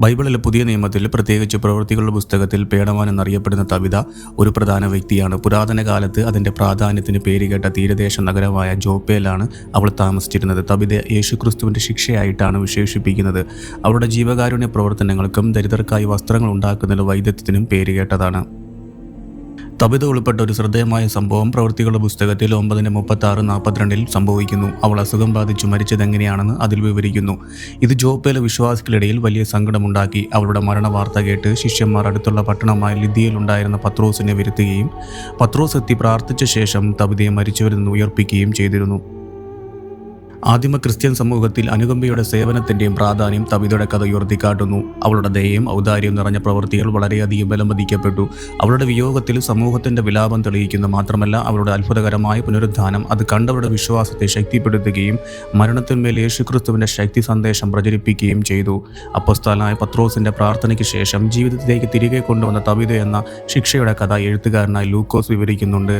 ബൈബിളിലെ പുതിയ നിയമത്തിൽ, പ്രത്യേകിച്ച് പ്രവൃത്തികളുടെ പുസ്തകത്തിൽ പേടമാൻ എന്നറിയപ്പെടുന്ന തബിത ഒരു പ്രധാന വ്യക്തിയാണ്. പുരാതന കാലത്ത് അതിൻ്റെ പ്രാധാന്യത്തിന് പേരുകേട്ട തീരദേശ നഗരമായ ജോപ്പയിലാണ് അവൾ താമസിച്ചിരുന്നത്. തബിത യേശുക്രിസ്തുവിൻ്റെ ശിക്ഷയായിട്ടാണ് വിശേഷിപ്പിക്കുന്നത്. അവളുടെ ജീവകാരുണ്യ പ്രവർത്തനങ്ങൾക്കും ദരിദ്രർക്കായി വസ്ത്രങ്ങൾ ഉണ്ടാക്കുന്നതിന് വൈദഗ്ധ്യത്തിനും പേരുകേട്ടതാണ്. തബിത ഉൾപ്പെട്ട ഒരു ശ്രദ്ധേയമായ സംഭവം പ്രവൃത്തികളുടെ പുസ്തകത്തിൽ 9:36-42 സംഭവിക്കുന്നു. അവൾ അസുഖം ബാധിച്ചു മരിച്ചതെങ്ങനെയാണെന്ന് അതിൽ വിവരിക്കുന്നു. ഇത് ജോപ്പയിലെ വിശ്വാസികളിടയിൽ വലിയ സങ്കടമുണ്ടാക്കി. അവളുടെ മരണവാർത്ത കേട്ട് ശിഷ്യന്മാർ അടുത്തുള്ള പട്ടണമായ ലിദിയയിലുണ്ടായിരുന്ന പത്രോസിനെ വരുത്തുകയും പത്രോസ് എത്തി പ്രാർത്ഥിച്ച ശേഷം തബിതയെ മരിച്ചവരിൽ നിന്ന് ഉയർപ്പിക്കുകയും ചെയ്തിരുന്നു. ആദിമ ക്രിസ്ത്യൻ സമൂഹത്തിൽ അനുകമ്പയുടെ സേവനത്തിൻ്റെയും പ്രാധാന്യം തബിതയുടെ കഥ ഉയർത്തിക്കാട്ടുന്നു. അവളുടെ ദയയും ഔദാര്യവും നിറഞ്ഞ പ്രവൃത്തികൾ വളരെയധികം ബലമതിക്കപ്പെട്ടു. അവളുടെ വിയോഗത്തിൽ സമൂഹത്തിൻ്റെ വിലാപം തെളിയിക്കുന്നു. മാത്രമല്ല, അവളുടെ അത്ഭുതകരമായ പുനരുദ്ധാനം അത് കണ്ടവരുടെ വിശ്വാസത്തെ ശക്തിപ്പെടുത്തുകയും മരണത്തിന്മേൽ യേശുക്രിസ്തുവിൻ്റെ ശക്തി സന്ദേശം പ്രചരിപ്പിക്കുകയും ചെയ്തു. അപ്പോസ്തലനായ പത്രോസിൻ്റെ പ്രാർത്ഥനയ്ക്ക് ശേഷം ജീവിതത്തിലേക്ക് തിരികെ കൊണ്ടുവന്ന തബിത എന്ന ശിക്ഷയുടെ കഥ എഴുത്തുകാരനായ ലൂക്കോസ് വിവരിക്കുന്നുണ്ട്.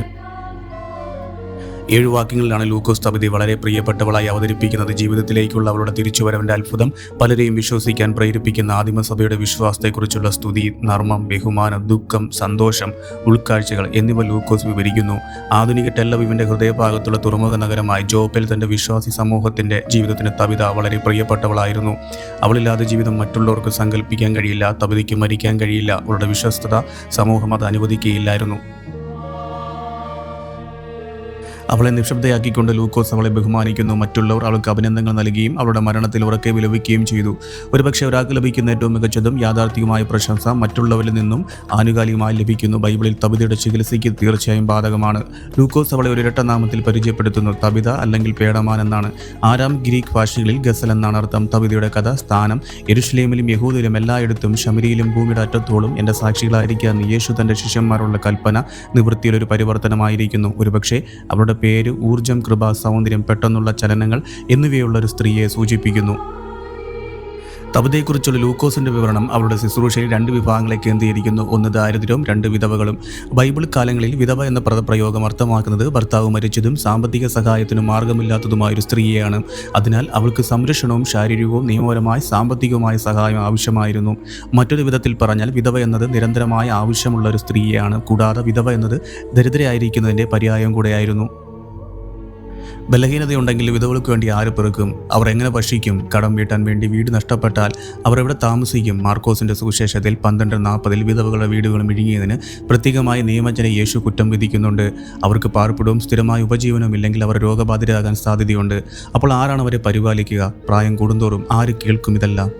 7 വാക്യങ്ങളിലാണ് ലൂക്കോസ് തബിതയെ വളരെ പ്രിയപ്പെട്ടവളായി അവതരിപ്പിക്കുന്നത്. ജീവിതത്തിലേക്കുള്ള അവളുടെ തിരിച്ചുവരവിൻ്റെ അത്ഭുതം പലരെയും വിശ്വസിക്കാൻ പ്രേരിപ്പിക്കുന്ന ആദിമസഭയുടെ വിശ്വാസത്തെക്കുറിച്ചുള്ള സ്തുതി, നർമ്മം, ബഹുമാനം, ദുഃഖം, സന്തോഷം, ഉൾക്കാഴ്ചകൾ എന്നിവ ലൂക്കോസ് വിവരിക്കുന്നു. ആധുനിക ടെല്ലവീവിൻ്റെ ഹൃദയഭാഗത്തുള്ള തുറമുഖ നഗരമായ ജോപ്പയിൽ തൻ്റെ വിശ്വാസി സമൂഹത്തിൻ്റെ ജീവിതത്തിന് തബിത വളരെ പ്രിയപ്പെട്ടവളായിരുന്നു. അവളില്ലാതെ ജീവിതം മറ്റുള്ളവർക്ക് സങ്കല്പിക്കാൻ കഴിയില്ല. തബിതയ്ക്ക് മരിക്കാൻ കഴിയില്ല. അവളുടെ വിശ്വസ്തത സമൂഹം അത് അനുവദിക്കുകയില്ലായിരുന്നു. അവളെ നിശബ്ദയാക്കിക്കൊണ്ട് ലൂക്കോസ് അവളെ ബഹുമാനിക്കുന്നു. മറ്റുള്ളവർ അവൾക്ക് അഭിനന്ദനങ്ങൾ നൽകുകയും അവളുടെ മരണത്തിൽ ഉറക്കെ വിലപിക്കുകയും ചെയ്തു. ഒരുപക്ഷെ ഒരാൾക്ക് ലഭിക്കുന്ന ഏറ്റവും മികച്ചതും യാഥാർത്ഥികമായ പ്രശംസ മറ്റുള്ളവരിൽ നിന്നും ആനുകാലികമായി ലഭിക്കുന്നു. ബൈബിളിൽ തബിതയുടെ ചികിത്സയ്ക്ക് തീർച്ചയായും ബാധകമാണ്. ലൂക്കോസ് അവളെ ഒരു ഇരട്ടനാമത്തിൽ പരിചയപ്പെടുത്തുന്നു. തബിത അല്ലെങ്കിൽ പേടമാൻ എന്നാണ്. ആരാം ഗ്രീക്ക് ഭാഷകളിൽ ഗസൽ എന്നാണ് അർത്ഥം. തബിതയുടെ കഥ, സ്ഥാനം യെരുശലേമിലും യഹൂദയിലും എല്ലായിടത്തും ശമരിയിലും ഭൂമിയുടെ അറ്റത്തോളം എൻ്റെ സാക്ഷികളായിരിക്കാമെന്ന് യേശു തൻ്റെ ശിഷ്യന്മാരുള്ള കൽപ്പന നിവൃത്തിയിലൊരു പരിവർത്തനമായിരിക്കുന്നു. ഒരുപക്ഷെ അവരുടെ പേര് ഊർജം, കൃപ, സൗന്ദര്യം, പെട്ടെന്നുള്ള ചലനങ്ങൾ എന്നിവയുള്ള ഒരു സ്ത്രീയെ സൂചിപ്പിക്കുന്നു. തബിതയെക്കുറിച്ചുള്ള ലൂക്കോസിൻ്റെ വിവരണം അവളുടെ ശുശ്രൂഷയിൽ 2 വിഭാഗങ്ങളെ കേന്ദ്രീകരിക്കുന്നു. 1 ദാരിദ്ര്യവും 2 വിധവകളും. ബൈബിൾ കാലങ്ങളിൽ വിധവ എന്ന പദപ്രയോഗം അർത്ഥമാക്കുന്നത് ഭർത്താവ് മരിച്ചതും സാമ്പത്തിക സഹായത്തിനും മാർഗമില്ലാത്തതുമായ ഒരു സ്ത്രീയെയാണ്. അതിനാൽ അവൾക്ക് സംരക്ഷണവും ശാരീരികവും നിയമപരമായ സാമ്പത്തികവുമായ സഹായം ആവശ്യമായിരുന്നു. മറ്റൊരു വിധത്തിൽ പറഞ്ഞാൽ വിധവ എന്നത് നിരന്തരമായ ആവശ്യമുള്ള ഒരു സ്ത്രീയെയാണ്. കൂടാതെ വിധവ എന്നത് ദരിദ്രയായിരിക്കുന്നതിൻ്റെ പര്യായം കൂടെയായിരുന്നു. ബലഹീനതയുണ്ടെങ്കിൽ വിധവകൾക്ക് വേണ്ടി ആര് പിറക്കും? അവർ എങ്ങനെ ഭക്ഷിക്കും? കടം വീട്ടാൻ വേണ്ടി വീട് നഷ്ടപ്പെട്ടാൽ അവർ എവിടെ താമസിക്കും? മാർക്കോസിൻ്റെ സുവിശേഷത്തിൽ 12:40 വിധവകളുടെ വീടുകൾ മിഴുങ്ങിയതിന് പ്രത്യേകമായി നിയമജ്ഞനെ യേശു കുറ്റം വിധിക്കുന്നുണ്ട്. അവർക്ക് പാർപ്പിടവും സ്ഥിരമായ ഉപജീവനവും ഇല്ലെങ്കിൽ അവർ രോഗബാധിതരാകാൻ സാധ്യതയുണ്ട്. അപ്പോൾ ആരാണ് അവരെ പരിപാലിക്കുക? പ്രായം കൂടുന്തോറും ആര് കേൾക്കും ഇതെല്ലാം?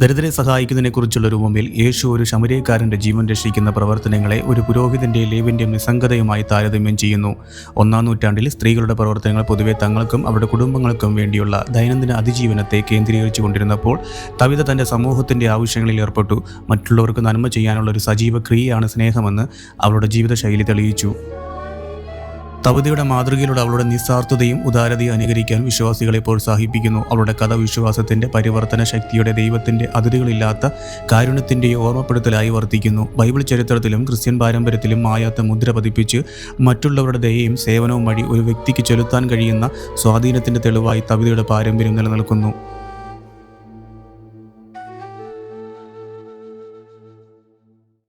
ദരിദ്രരെ സഹായിക്കുന്നതിനെക്കുറിച്ചുള്ളൊരു മുമ്പിൽ യേശു ഒരു ശമരിയക്കാരൻ്റെ ജീവൻ രക്ഷിക്കുന്ന പ്രവർത്തനങ്ങളെ ഒരു പുരോഹിതൻ്റെയും ലേവ്യൻ്റെയും നിസ്സംഗതയുമായി താരതമ്യം ചെയ്യുന്നു. 1-ാം നൂറ്റാണ്ടിൽ സ്ത്രീകളുടെ പ്രവർത്തനങ്ങൾ പൊതുവെ തങ്ങൾക്കും അവരുടെ കുടുംബങ്ങൾക്കും വേണ്ടിയുള്ള ദൈനംദിന അതിജീവനത്തെ കേന്ദ്രീകരിച്ചു കൊണ്ടിരുന്നപ്പോൾ തബിത തൻ്റെ സമൂഹത്തിൻ്റെ ആവശ്യങ്ങളിൽ ഏർപ്പെട്ടു. മറ്റുള്ളവർക്ക് നന്മ ചെയ്യാനുള്ള ഒരു സജീവ ക്രിയയാണ് സ്നേഹമെന്ന് അവളുടെ ജീവിതശൈലി തെളിയിച്ചു. തബിതയുടെ മാതൃകയിലൂടെ അവളുടെ നിസ്വാർത്ഥതയും ഉദാരതയും അനുകരിക്കാൻ വിശ്വാസികളെ പ്രോത്സാഹിപ്പിക്കുന്നു. അവളുടെ കഥ വിശ്വാസത്തിൻ്റെ പരിവർത്തന ശക്തിയുടെ, ദൈവത്തിൻ്റെ അതിരുകളില്ലാത്ത കാരുണ്യത്തിൻ്റെ ഓർമ്മപ്പെടുത്തലായി വർത്തിക്കുന്നു. ബൈബിൾ ചരിത്രത്തിലും ക്രിസ്ത്യൻ പാരമ്പര്യത്തിലും മായാത്ത മുദ്ര പതിപ്പിച്ച് മറ്റുള്ളവരുടെ ദയയും സേവനവും വഴി ഒരു വ്യക്തിക്ക് ചെലുത്താൻ കഴിയുന്ന സ്വാധീനത്തിൻ്റെ തെളിവായി തബിതയുടെ പാരമ്പര്യം നിലനിൽക്കുന്നു.